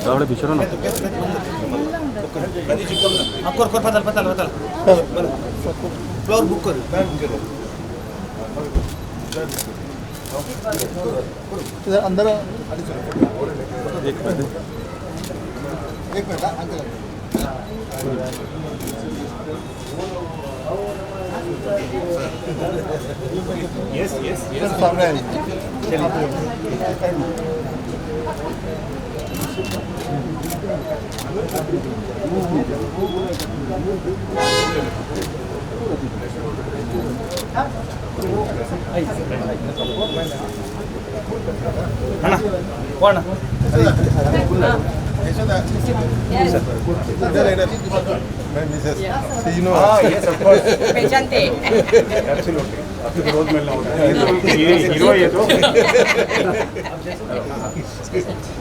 Ahora bicho no. Akor patal. Floor book kar. इधर अंदर एक मिनट अंकल Yes. सामने है Ana, kona. Yes, of course. Pechante. Absolutely. आपको तो रोज मिलना होता है। ये हीरो है ये तो।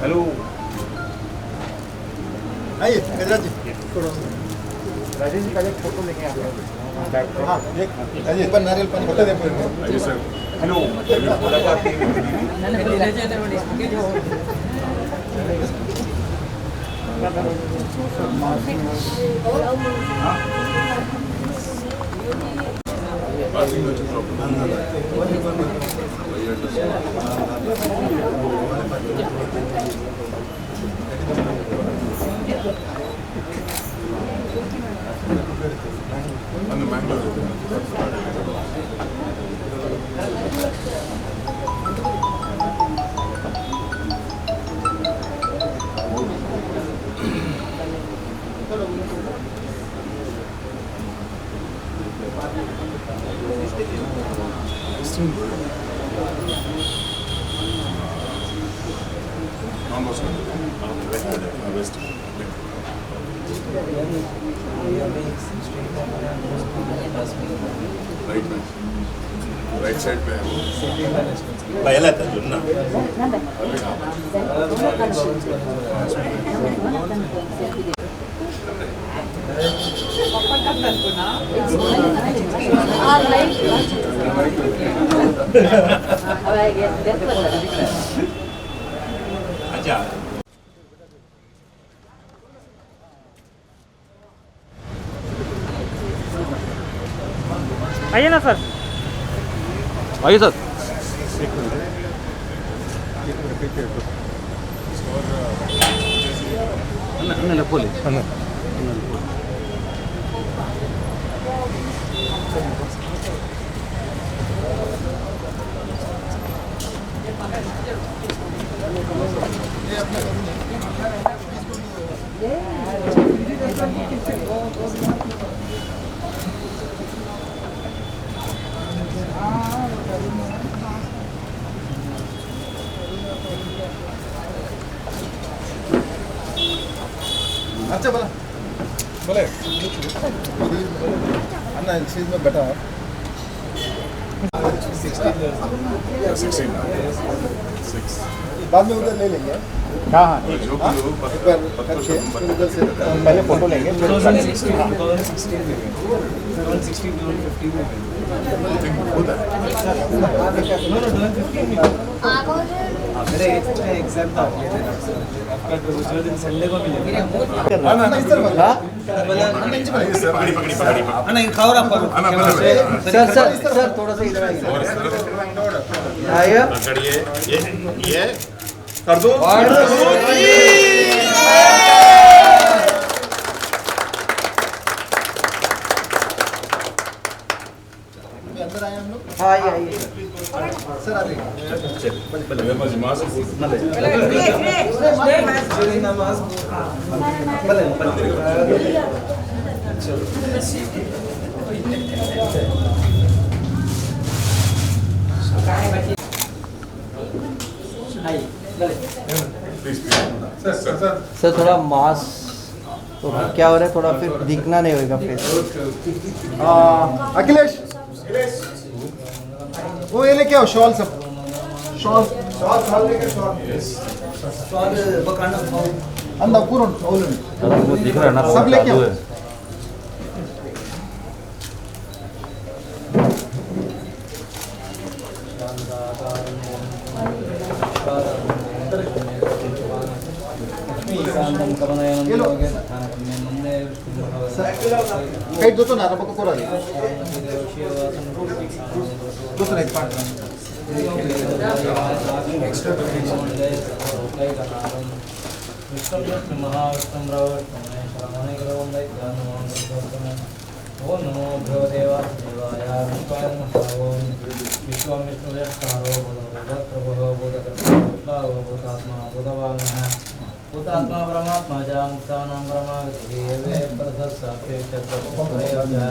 हेलो। आइए गजराज जी राजेश जी का एक फोटो लेके आ गए। हाँ आइए पर नारियल पानी फोटो दे जी सर। हेलो। मुलाकात राइट साइड पे है पहला था जो ना अच्छा आइए ना सर। आइए सर अन्ना बोले अच्छा बोले अन्ना इस चीज में बैठा 16 बाद में उधर ले लेंगे हाँ एक बार करके फिर उधर से पहले फोटो लेंगे फिर मेरे एग्जाम था आपका रिजल्ट संडे को मिलेगा अन्ना खाओ आप सर थोड़ा सा इधर आइए ये कर दो अंदर आए हम लोग हाँ आइए सर आ जाइए नमाज सर थोड़ा मास्क तो क्या हो रहा है थोड़ा फिर दिखना नहीं होगा फेस अखिलेश वो ये लेके आओ शॉल सब शॉल लेके शॉल अंदर पूर्ण वो दिख रहा है ना सब लेके आओ Kahit doon na, napag ko koral. Doon na, part. ओम नमो भगवते वासुदेवाय ओम विश्वामिष्णुर्यक्षारो भगवत्प्रभो भूतात्मा भूतवाङ्मः भूतात्मा परमात्मा च मुक्तानां परमागतिः एवे प्रदस्साक्षे चतुर्भुजः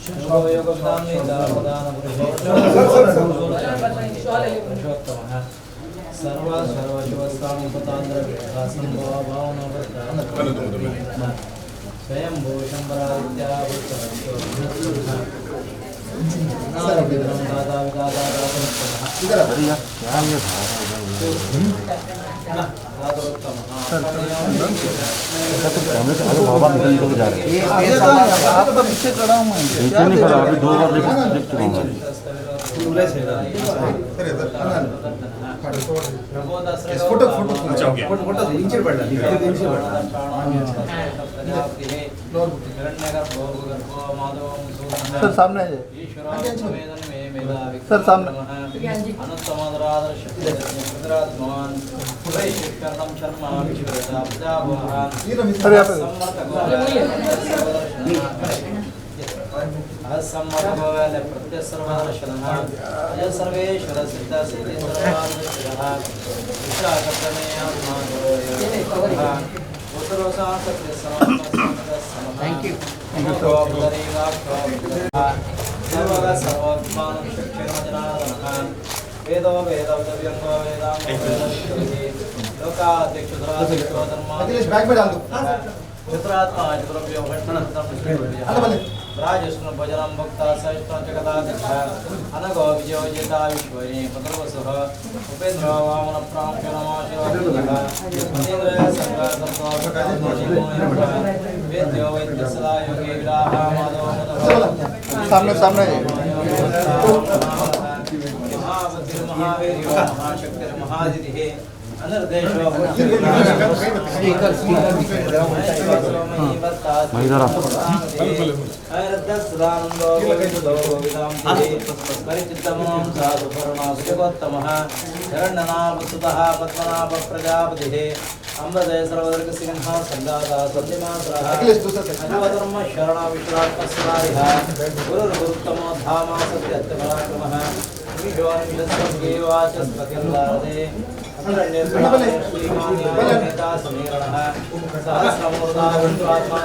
शुभो योगदानेता प्रधानपुरुषोत्तमः सर्वशुभस्वामिपतान्द्रवेदासंभवाभावनवृत्ता स्वयं भूषण बाबा निकल जा रहे हैं आपका पीछे खड़ा हूँ मैं। ऐसे नहीं खड़ा अभी 2 बार लिख चुका हूँ फोटो फोटो अच्छा हो गया सर सामने है सर सामने सर यहाँ पे असम्मतभवल प्रत्यसर्वदर्शनः अय सर्वेश्वर सिद्ध सिद्धि सर्वार्थसिद्धः विशाखप्रमेयात्मादोयः उत्तरोसा सत्यसमः थैंक यू सर्वगा सर्वात्मानं शक्तिर्मजनादनः वेदो वेदव्यंगो वेदांगो लोकाध्यक्षुधराध्यक्षो अखिलेश बैग में डाल दो चतुरात्मा चतुर्भ्यो राजस्नु भजनम भक्ता सहिष्णु जगदाध्यक्ष अनगो विजयो जिता विश्वये पत्रवसुः उपेन्द्र वामन प्रांख्य नमाशिवः इंद्र संगा संतोष वेद्यो वैद्य सदा योगी विराह माधव सामने सामने महावतिर महावीर्यो महाशक्तिर महादितिः अनर्देशो महिला परिचित्तमः हिरण्यनाभसुतः पद्मनाभ प्रजापतिः अम्बदय सर्वदर्गसिंह सङ्गाता सत्यमात्रः अनवधर्म शरण विश्रात्मस्वारिः गुरुर्गुरुत्तमो धामा सत्यत्यपराक्रमः विश्वानिशस्वगेवाचस्पतिर्लारदे श्रीमान्यानेता समीरणः सहस्रमूर्धा विश्वात्मा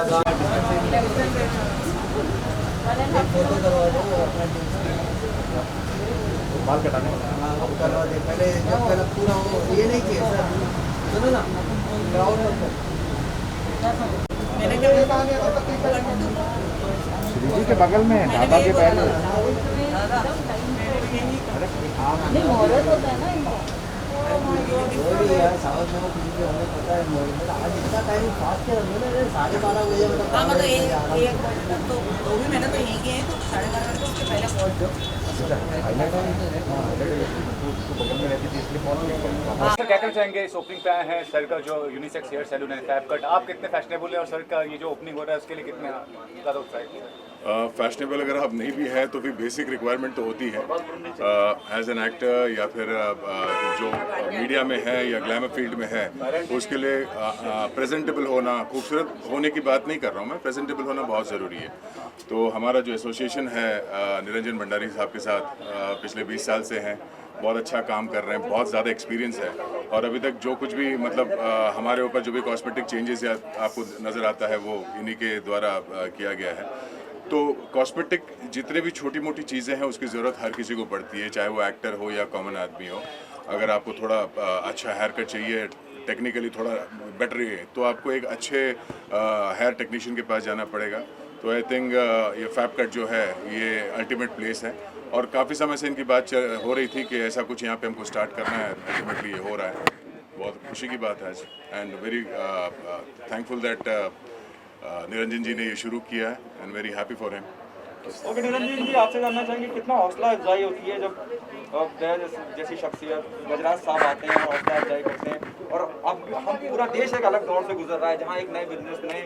बाल कटाने करवा दे पहले जब पहले पूरा हो ये नहीं किया सर सुनो ना ग्राउंड मैंने क्या कहा गया था श्री के बगल में ढाबा के पैर नहीं मोहरत होता है ना इनको यार साउथ में किसी को हमें पता है मोहरत आज इतना टाइम फास्ट किया हमने 12:30 बजे मतलब हाँ मतलब एक तो भी मैंने तो यही किए हैं तो 12:30 बजे उसके पहले पहुँच जाओ सर क्या कहना चाहेंगे इस ओपनिंग पे आए हैं सर का जो यूनिसेक्स हेयर सैलून है फैब कट आप कितने फैशनेबल है और सर का ये जो ओपनिंग हो रहा है उसके लिए कितने ज़्यादा उत्साहित है फैशनेबल अगर आप नहीं भी है तो भी बेसिक रिक्वायरमेंट तो होती है एज एन एक्टर या फिर जो मीडिया में है या ग्लैमर फील्ड में है उसके लिए प्रेजेंटेबल होना खूबसूरत होने की बात नहीं कर रहा हूँ मैं प्रेजेंटेबल होना बहुत ज़रूरी है तो हमारा जो एसोसिएशन है निरंजन भंडारी साहब के साथ पिछले 20 साल से हैं बहुत अच्छा काम कर रहे हैं बहुत ज़्यादा एक्सपीरियंस है और अभी तक जो कुछ भी मतलब हमारे ऊपर जो भी कॉस्मेटिक चेंजेस आपको नज़र आता है वो इन्हीं के द्वारा किया गया है तो कॉस्मेटिक जितने भी छोटी मोटी चीज़ें हैं उसकी ज़रूरत हर किसी को पड़ती है चाहे वो एक्टर हो या कॉमन आदमी हो अगर आपको थोड़ा अच्छा हेयर कट चाहिए टेक्निकली थोड़ा बेटर है तो आपको एक अच्छे हेयर टेक्नीशियन के पास जाना पड़ेगा तो आई थिंक ये फैब कट जो है ये अल्टीमेट प्लेस है और काफ़ी समय से इनकी बात हो रही थी कि ऐसा कुछ यहाँ पे हमको स्टार्ट करना है अल्टीमेटली ये हो रहा है बहुत खुशी की बात है आज and very thankful that Niranjan ji ने ये शुरू किया है and very happy for him okay Niranjan ji आपसे जानना चाहेंगे कितना हौसला अफजाई होती है जब जैसी शख्सियत गजराज साहब आते हैं हौसला अफजाई करते हैं और अब हम पूरा देश एक अलग दौर से गुजर रहा है जहाँ एक नए बिजनेस नए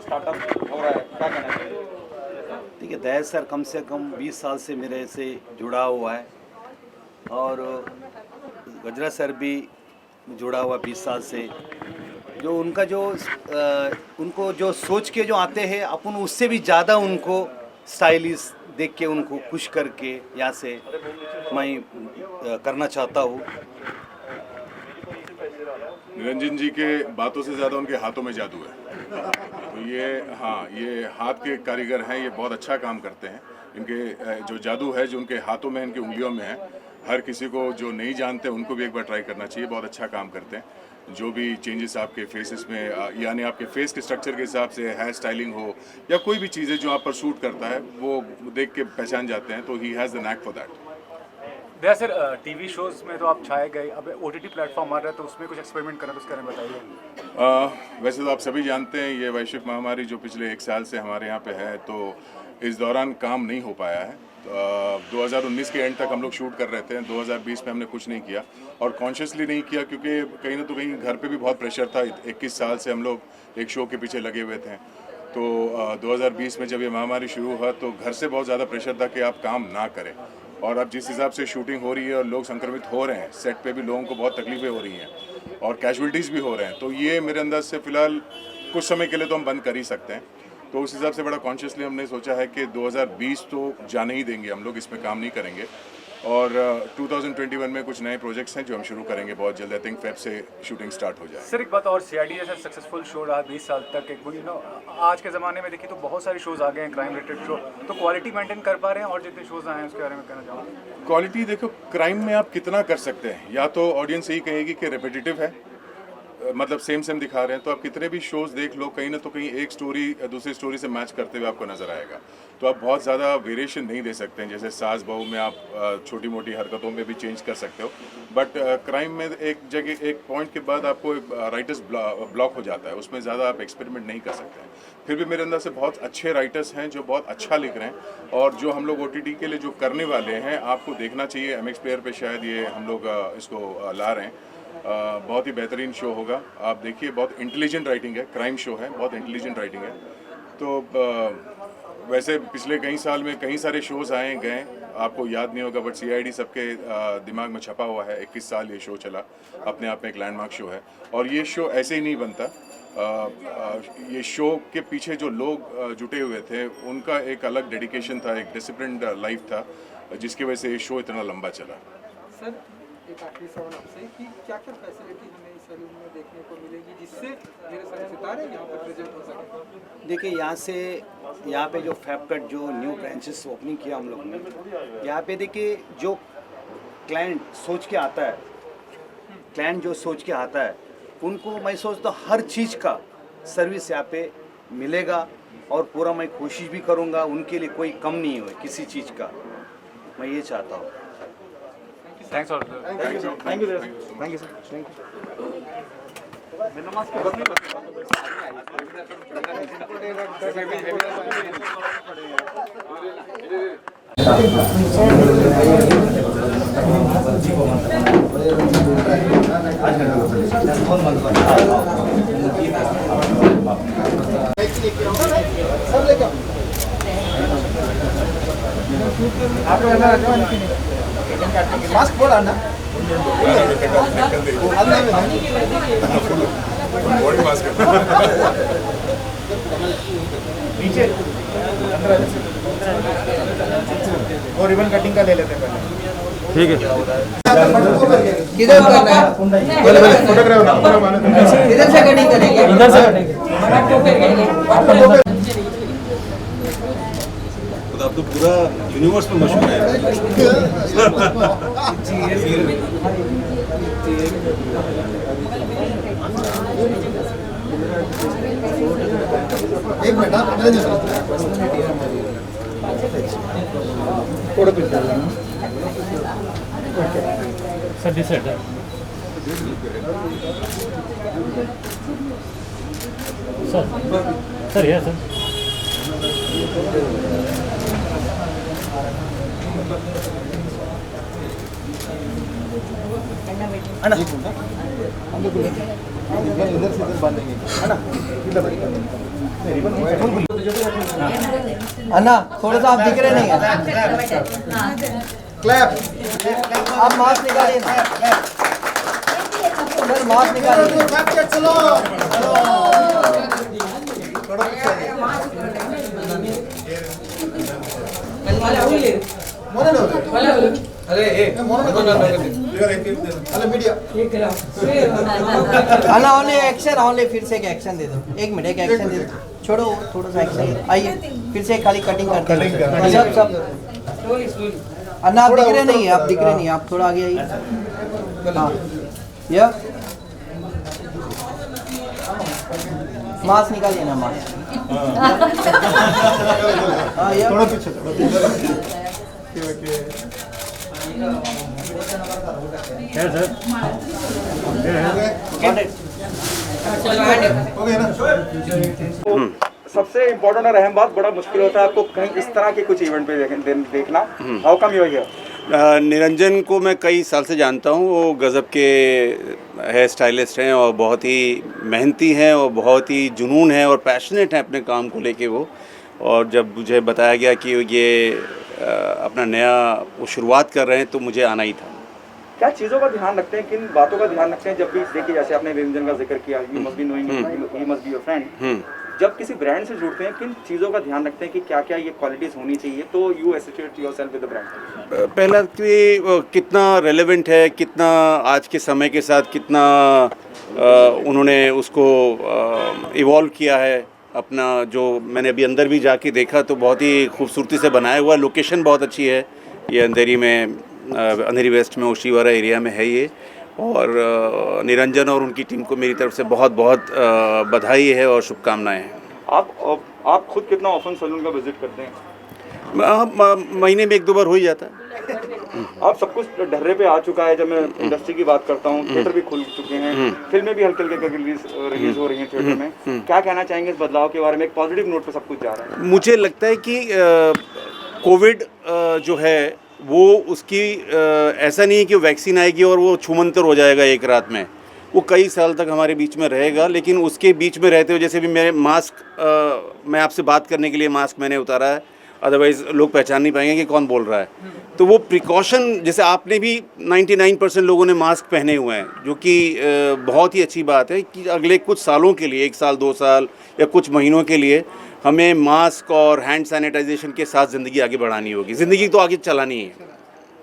स्टार्टअप हो रहा है, क्या कहना चाहिए? देखिए दहेज सर कम से कम 20 साल से मेरे से जुड़ा हुआ है और गजरा सर भी जुड़ा हुआ 20 साल से। जो उनका उनको जो सोच के जो आते हैं अपन उससे भी ज़्यादा उनको स्टाइलिश देख के उनको खुश करके यहाँ से मैं करना चाहता हूँ। निरंजन जी के बातों से ज़्यादा उनके हाथों में जादू है। तो ये हाथ के कारीगर हैं, ये बहुत अच्छा काम करते हैं। इनके जो जादू है जो उनके हाथों में, इनकी उंगलियों में है, हर किसी को जो नहीं जानते उनको भी एक बार ट्राई करना चाहिए। बहुत अच्छा काम करते हैं। जो भी चेंजेस आपके फेसेस में यानी आपके फेस के स्ट्रक्चर के हिसाब से हेयर स्टाइलिंग हो या कोई भी चीज़ें जो आप पर सूट करता है वो देख के पहचान जाते हैं। तो he has the knack for that. Daya sir, TV shows में तो आप छाए गए, अब ओटीटी प्लेटफॉर्म आ रहा है तो उसमें कुछ एक्सपेरिमेंट करना, तो उसके बारे में बताइए। वैसे तो आप सभी जानते हैं ये वैश्विक महामारी जो पिछले 1 साल से हमारे यहाँ पे है, तो इस दौरान काम नहीं हो पाया है। 2019 के एंड तक हम लोग शूट कर रहे थे। 2020 में हमने कुछ नहीं किया और कॉन्शियसली नहीं किया क्योंकि कहीं ना तो कहीं घर पे भी बहुत प्रेशर था। 21 साल से हम लोग एक शो के पीछे लगे हुए थे। तो 2020 में जब ये महामारी शुरू हुआ तो घर से बहुत ज़्यादा प्रेशर था कि आप काम ना करें। और अब जिस हिसाब से शूटिंग हो रही है और लोग संक्रमित हो रहे हैं, सेट पे भी लोगों को बहुत तकलीफें हो रही हैं और कैजुअलिटीज़ भी हो रहे हैं, तो ये मेरे अंदाज से फ़िलहाल कुछ समय के लिए तो हम बंद कर ही सकते हैं। तो उस हिसाब से बड़ा कॉन्शियसली हमने सोचा है कि 2020 तो जाने ही देंगे, हम लोग इसमें काम नहीं करेंगे। और 2021 में कुछ नए प्रोजेक्ट्स हैं जो हम शुरू करेंगे बहुत जल्द। आई थिंक फेब से शूटिंग स्टार्ट हो जाए। सर एक बात और, सीआईडी जैसा सक्सेसफुल शो रहा 20 साल तक, आज के ज़माने में देखिए तो बहुत सारे शोज आ गए हैं क्राइम रिलेटेड शो, तो क्वालिटी मेंटेन कर पा रहे हैं? और जितने शोज आए हैं उसके बारे में कहना चाहूँगा। क्वालिटी देखो, क्राइम में आप कितना कर सकते हैं, या तो ऑडियंस यही कहेगी कि रिपीटेटिव है, मतलब सेम दिखा रहे हैं, तो आप कितने भी शोज देख लो कहीं ना तो कहीं एक स्टोरी दूसरी स्टोरी से मैच करते हुए आपको नजर आएगा। तो आप बहुत ज़्यादा वेरिएशन नहीं दे सकते हैं। जैसे सास बहू में आप छोटी मोटी हरकतों में भी चेंज कर सकते हो, बट क्राइम में एक जगह एक पॉइंट के बाद आपको राइटर्स ब्लॉक हो जाता है, उसमें ज़्यादा आप एक्सपेरिमेंट नहीं कर सकते हैं। फिर भी मेरे अंदर से बहुत अच्छे राइटर्स हैं जो बहुत अच्छा लिख रहे हैं, और जो हम लोग OTT के लिए जो करने वाले हैं आपको देखना चाहिए। MX प्लेयर पे शायद ये हम लोग इसको ला रहे हैं। बहुत ही बेहतरीन शो होगा, आप देखिए। बहुत इंटेलिजेंट राइटिंग है, क्राइम शो है, बहुत इंटेलिजेंट राइटिंग है। तो वैसे पिछले कई साल में कई सारे शोज़ आए गए, आपको याद नहीं होगा, बट CID सबके दिमाग में छपा हुआ है। 21 साल ये शो चला, अपने आप में एक लैंडमार्क शो है। और ये शो ऐसे ही नहीं बनता। ये शो के पीछे जो लोग जुटे हुए थे उनका एक अलग डेडिकेशन था, एक डिसिप्लिन्ड लाइफ था, जिसकी वजह से ये शो इतना लंबा चला। सर एक आखिरी सवाल आपसे कि क्या क्या फैसिलिटी हमें इस सैलून में देखने को मिलेगी जिससे मेरे सारे सितारे यहाँ पर प्रेजेंट हो सके? देखिए यहाँ पे जो फैब कट जो न्यू ब्रांचेस ओपनिंग किया हम लोग ने, यहाँ पे देखिए जो क्लाइंट सोच के आता है, उनको मैं सोचता हूँ हर चीज़ का सर्विस यहाँ पे मिलेगा। और पूरा मैं कोशिश भी करूँगा उनके लिए कोई कम नहीं हो किसी चीज़ का, मैं ये चाहता हूँ। थैंक्स और thank you sir, thank mask बोला ना नीचे वो रिबन कटिंग का ले लेते हैं पहले। ठीक है। किधर करना है? किधर से कटिंग करेंगे? इधर से कटेंगे। तो आप तो पूरा यूनिवर्स में मशहूर है। एक minute sir decide sir yes sir. इधर से इधर बांधेंगे है ना, इधर अन्ना थोड़ा सा आप दिख रहे नहीं है, क्लैप आप मास्क निकालिए ना सर, मास्क निकालिए। चलो अन्ना ओनली एक्शन, ओनली फिर से एक एक्शन दे दो, एक मिनट एक एक्शन दे दो, छोड़ो थोड़ा सा एक्शन, आइए फिर से खाली कटिंग करते हैं सब। अन्ना आप दिख रहे नहीं है, आप दिख रहे नहीं, आप थोड़ा आगे आइए। हाँ या मास्क निकालिए ना, मास्क। हाँ या थोड़ा पीछे क्या सर? हो गया ना। सबसे इम्पोर्टेंट और अहम बात, बड़ा मुश्किल होता है आपको कहीं इस तरह के कुछ इवेंट पे देखना। How come you are here? Niranjan को मैं कई साल से जानता हूँ। वो गज़ब के हेयर स्टाइलिस्ट हैं और बहुत ही मेहनती हैं और बहुत ही जुनून है और पैशनेट हैं अपने काम को लेके वो। और जब मुझे बताया गया कि ये अपना नया वो शुरुआत कर रहे हैं तो मुझे आना ही था। क्या चीज़ों का ध्यान रखते हैं, किन बातों का ध्यान रखते हैं जब भी देखिए, जैसे आपने निरंजन का जिक्र किया, you must be knowing, he must be your friend, जब किसी ब्रांड से जुड़ते हैं किन चीज़ों का ध्यान रखते हैं कि क्या क्या ये क्वालिटीज़ होनी चाहिए तो you associate yourself with the brand? पहला कि कितना रेलेवेंट है, कितना आज के समय के साथ कितना उन्होंने उसको इवॉल्व किया है अपना। जो मैंने अभी अंदर भी जाके देखा तो बहुत ही खूबसूरती से बनाया हुआ, लोकेशन बहुत अच्छी है। ये अंधेरी में, अंधेरी वेस्ट में ओशीवारा एरिया में है ये। और निरंजन और उनकी टीम को मेरी तरफ से बहुत बहुत बधाई है और शुभकामनाएं हैं। आप खुद कितना ऑफन सैलून का विजिट करते हैं? महीने में 1-2 बार हो ही जाता है। आप सब कुछ ढर्रे पे आ चुका है। जब मैं इंडस्ट्री की बात करता हूँ, थिएटर भी खुल चुके हैं, फिल्में भी हल्के हल्के रिलीज हो रही हैं थिएटर में। क्या कहना चाहेंगे इस बदलाव के बारे में? एक पॉजिटिव नोट पे सब कुछ जा रहा है। मुझे लगता है कि कोविड जो है वो उसकी ऐसा नहीं है कि वैक्सीन आएगी और वो छूमंतर हो जाएगा एक रात में। वो कई साल तक हमारे बीच में रहेगा, लेकिन उसके बीच में रहते हुए, जैसे भी मेरे मास्क, मैं आपसे बात करने के लिए मास्क मैंने उतारा है, अदरवाइज़ लोग पहचान नहीं पाएंगे कि कौन बोल रहा है। तो वो प्रिकॉशन, जैसे आपने भी 99% लोगों ने मास्क पहने हुए हैं, जो कि बहुत ही अच्छी बात है कि अगले कुछ सालों के लिए, 1 साल 2 साल या कुछ महीनों के लिए हमें मास्क और हैंड सैनिटाइजेशन के साथ ज़िंदगी आगे बढ़ानी होगी। ज़िंदगी तो आगे चलानी है।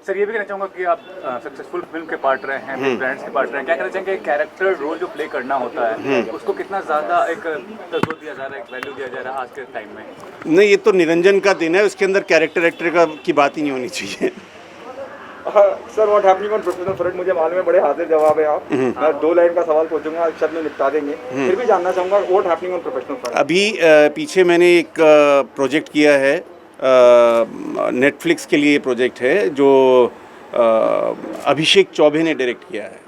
सर ये भी कहना चाहूँगा कि आप सक्सेसफुल फिल्म के पार्ट रहे हैं, ब्रांड्स के पार्ट रहे हैं, क्या कहना चाहेंगे कैरेक्टर रोल जो प्ले करना होता है उसको कितना ज़्यादा एक तवज्जो दिया जा रहा है, एक वैल्यू दिया जा रहा है आज के टाइम में? नहीं, ये तो निरंजन का दिन है, उसके अंदर कैरेक्टर की बात ही नहीं होनी चाहिए। Sir what happening on professional front, मुझे मालूम है बड़े हाजिर जवाब है आप। मैं 2 लाइन का सवाल पूछूंगा, एक शब्द में निपटा देंगे, फिर भी जानना चाहूँगा what happening on professional front. अभी पीछे मैंने एक प्रोजेक्ट किया है, नेटफ्लिक्स के लिए प्रोजेक्ट है जो अभिषेक चौबे ने डायरेक्ट किया है,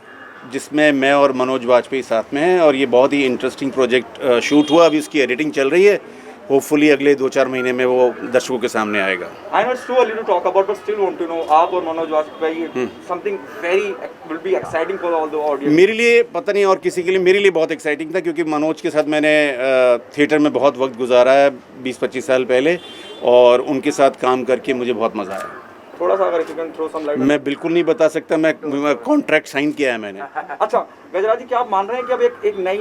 जिसमें मैं और मनोज वाजपेयी साथ में हैं। और ये बहुत ही इंटरेस्टिंग प्रोजेक्ट शूट हुआ, अभी उसकी एडिटिंग चल रही है। होपफुली अगले 2-4 महीने में वो दर्शकों के सामने आएगा। I know it's too early to talk about, but still want to know, आप और Manoj Vajpayee, something very will be exciting for all the audience. मेरे लिए पता नहीं और किसी के लिए, मेरे लिए बहुत एक्साइटिंग था, क्योंकि मनोज के साथ मैंने थिएटर में बहुत वक्त गुजारा है 20-25 साल पहले, और उनके साथ काम करके मुझे बहुत मज़ा आया। थोड़ा सा अगर you can throw some light. मैं बिल्कुल नहीं बता सकता, मैं कॉन्ट्रैक्ट साइन किया है मैंने। अच्छा गजराज जी, क्या आप मान रहे हैं कि अब एक नई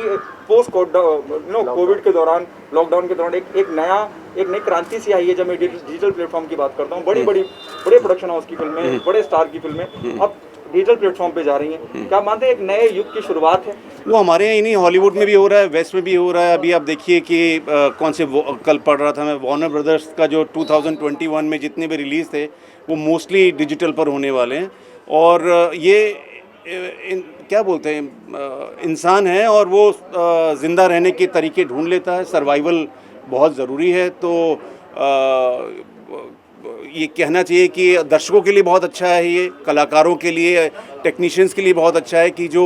पोस्ट कोविड के दौरान, लॉकडाउन के दौरान एक नई क्रांति सी आई है? जब मैं डिजिटल प्लेटफॉर्म की बात करता हूँ, बड़े प्रोडक्शन हाउस की फिल्में, बड़े स्टार की फिल्में अब डिजिटल प्लेटफॉर्म पे जा रही हैं, क्या मानते हैं एक नए युग की शुरुआत है? वो हमारे यहाँ ही नहीं, हॉलीवुड में भी हो रहा है, वेस्ट में भी हो रहा है। अभी आप देखिए कि कौन से कल पढ़ रहा था मैं, वार्नर ब्रदर्स का जो 2021 में जितने भी रिलीज़ थे वो मोस्टली डिजिटल पर होने वाले हैं। और ये क्या बोलते हैं, इंसान है और वो ज़िंदा रहने के तरीके ढूंढ लेता है। सर्वाइवल बहुत ज़रूरी है। तो ये कहना चाहिए कि दर्शकों के लिए बहुत अच्छा है, ये कलाकारों के लिए, टेक्नीशियंस के लिए बहुत अच्छा है कि जो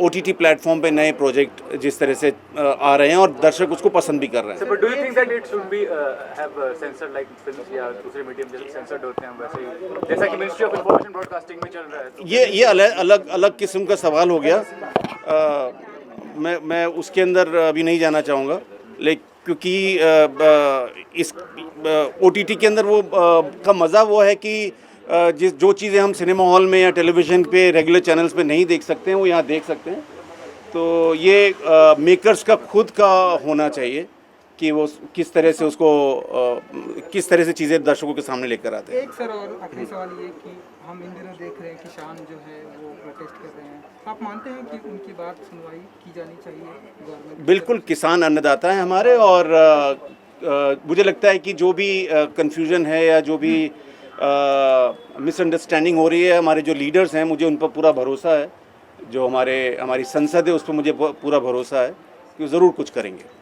OTT प्लेटफॉर्म पे नए प्रोजेक्ट जिस तरह से आ रहे हैं और दर्शक उसको पसंद भी कर रहे हैं। But do you think that it should be have censored like films या दूसरे मीडियम जैसे सेंसर्ड होते हैं वैसे ही, जैसा कि मिनिस्ट्री ऑफ इंफॉर्मेशन ब्रॉडकास्टिंग में चल रहा है? ये अलग किस्म का सवाल हो गया। मैं उसके अंदर अभी नहीं जाना चाहूँगा। क्योंकि इस OTT के अंदर वो का मज़ा वो है कि जो चीज़ें हम सिनेमा हॉल में या टेलीविज़न पे रेगुलर चैनल्स पे नहीं देख सकते हैं वो यहाँ देख सकते हैं। तो ये मेकर्स का खुद का होना चाहिए कि वो किस तरह से उसको किस तरह से चीज़ें दर्शकों के सामने लेकर आते हैं। एक सर और आखिरी सवाल ये कि हम इन दिनों देख रहे हैं कि शान जो है वो प्रोटेस्ट कर रहे हैं, आप मानते हैं कि उनकी बात सुनवाई की जानी चाहिए गवर्नमेंट? बिल्कुल, किसान अन्नदाता है हमारे और मुझे लगता है कि जो भी कन्फ्यूजन है या जो भी मिसअंडरस्टैंडिंग हो रही है, हमारे जो लीडर्स हैं मुझे उन पर पूरा भरोसा है, जो हमारी संसद है उस पर मुझे पूरा भरोसा है कि वो ज़रूर कुछ करेंगे।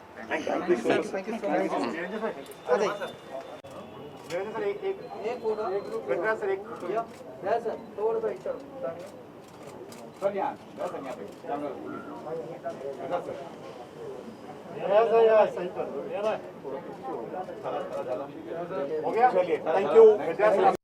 हो गया, चलिए, थैंक यू।